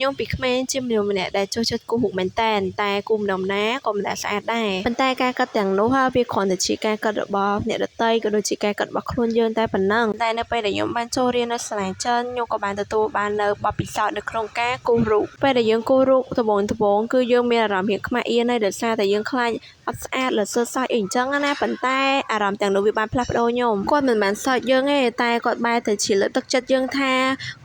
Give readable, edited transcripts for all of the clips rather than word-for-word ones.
ខ្ញុំពីក្មេងជាមនុស្សម្នាក់ដែលចូលចិត្តគូររូបមែនតើតែគូរម្ដងណាក៏មិនដែលស្អាតដែរប៉ុន្តែការកាត់ទាំងនោះវាគ្រាន់តែជាការកាត់របស់អ្នកដទៃក៏ដូចជាការកាត់របស់ខ្លួនយើងតែប៉ុណ្ណឹងតែនៅពេលដែលខ្ញុំបានចូលរៀននៅសាលាចិនខ្ញុំក៏បានទទួលបាននៅបទពិសោធន៍នៅក្នុងការគូររូបពេលដែលយើងគូររូបដំបូងគឺយើងមានអារម្មណ៍រៀងខ្មាស់អៀនហើយដោយសារតែយើងខ្លាចអត់ស្អាតលើសើសើចអីអញ្ចឹងណាប៉ុន្តែអារម្មណ៍ទាំងនោះវាបានផ្លាស់ប្ដូរខ្ញុំគាត់មិនបានសើចយើងទេតែគាត់បែរទៅជាលើកទឹកចិត្តយើងថា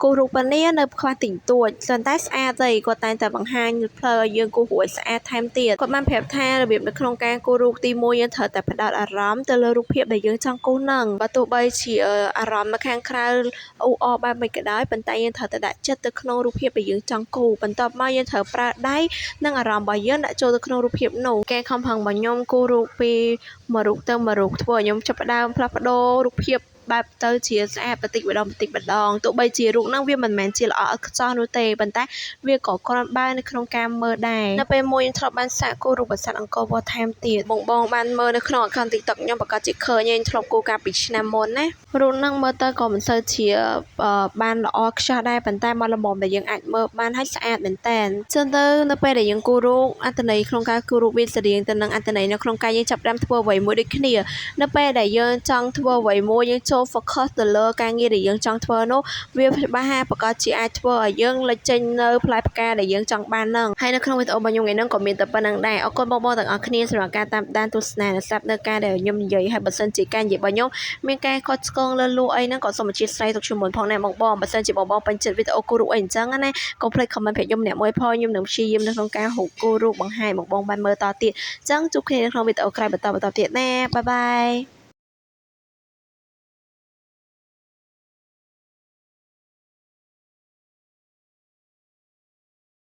គូររូបប៉ុណ្នេះនៅខ្វះតិចតួចប៉ុន្តែស្អាតទេគាត់តែងតែបង្ហាញផ្លូវឲ្យយើងគូររូបឲ្យស្អាតថែមទៀតគាត់បានប្រាប់ថារបៀបនៅក្នុងការគូររូបទី1យើងត្រូវតែផ្ដោតអារម្មណ៍ទៅលើរូបភាពដែលយើងចង់គូរនឹងបើទោះបីជាអារម្មណ៍នៅខាងក្រៅអ៊ូអរបែបមិនក៏ដោយប៉ុន្តែយើងត្រូវតែដាក់ចិត្តទៅក្នុងរូបភាពដែលយើងចង់គូរបន្ទាប់មកយើងត្រូវប្រើដៃនិងអារម្មណ៍របស់យើងដាក់ចូលទៅក្នុងរូបភាពនោះការខំប្រឹងរបស់ខ្ញុំគូររូបពីមួយរូបទៅមួយរូបធ្វើឲ្យខ្ញុំចាប់ផ្ដើមផ្លាស់ប្ដូររូបភាពបែបទៅជាស្អាតបន្តិចម្ដងទោះបីជារូបហ្នឹងវាមិនមែនជាល្អឥតខ្ចោះនោះទេប៉ុន្តែវាក៏គ្រាន់បើនៅក្នុងការមើលដែរនៅពេលមួយខ្ញុំធ្លាប់បានសាកគូររូបប្រាសាទអង្គរវត្តថែមទៀតបងបានមើលនៅក្នុង account TikTok ខ្ញុំប្រកាសជាឃើញខ្ញុំធ្លាប់គូរកាលពីឆ្នាំមុនណារូបហ្នឹងមើលទៅក៏មិនសូវជាបានល្អខ្ចោះដែរប៉ុន្តែមកល្មមដែលយើងអាចមើលបានហើយស្អាតមែនតើចឹងទៅនៅពេលដែលយើងគូររូបអត្ថន័យក្នុងការគូររូបវាស្រដៀងទៅនឹងអត្ថន័យនៅក្នុងការយើងចាប់ផ្ដើមធ្វើអ្វីមួយដូចគ្នានៅពេលដែលយើងចង់ធ្វើអ្វីមួយយើងចូល focus ទៅលើការងារដែលយើងចង់ធ្វើនោះវាច្បាស់ហាក់ប្រកាសជាអាចធ្វើឲ្យយើងលេចចេញនៅផ្លែផ្កាដែលយើងចង់បានហ្នឹងហើយនៅក្នុងវីដេអូរបស់ខ្ញុំថ្ងៃហ្នឹងក៏មានតែប៉ុណ្្នឹងដែរអរគុណបងទាំងអស់គ្នាសម្រាប់ការតាមដានទស្សនានិងស្ដាប់នៅការដែលខ្ញុំនិយាយហើយបើសិនជាការនិយាយរបស់ខ្ញុំមានការខុសឆ្គងលើលួអីហ្នឹងក៏សូមអធិស្ឋានទុកជាមុនផងដែរបងបើសិនជាបងពេញចិត្តវីដេអូគូររូបអីអញ្ចឹងណាកុំភ្លេច comment ប្រាប់ខ្ញុំម្នាក់មួយផងខ្ញុំនឹងព្យាយាមនៅក្នុងការគូររូបបង្ហាញបងបានមើលតទៀតអញ្ចឹងជួបគ្នានៅក្នុងវីដេអូក្រោយបន្តទៀតណាបាយបាយ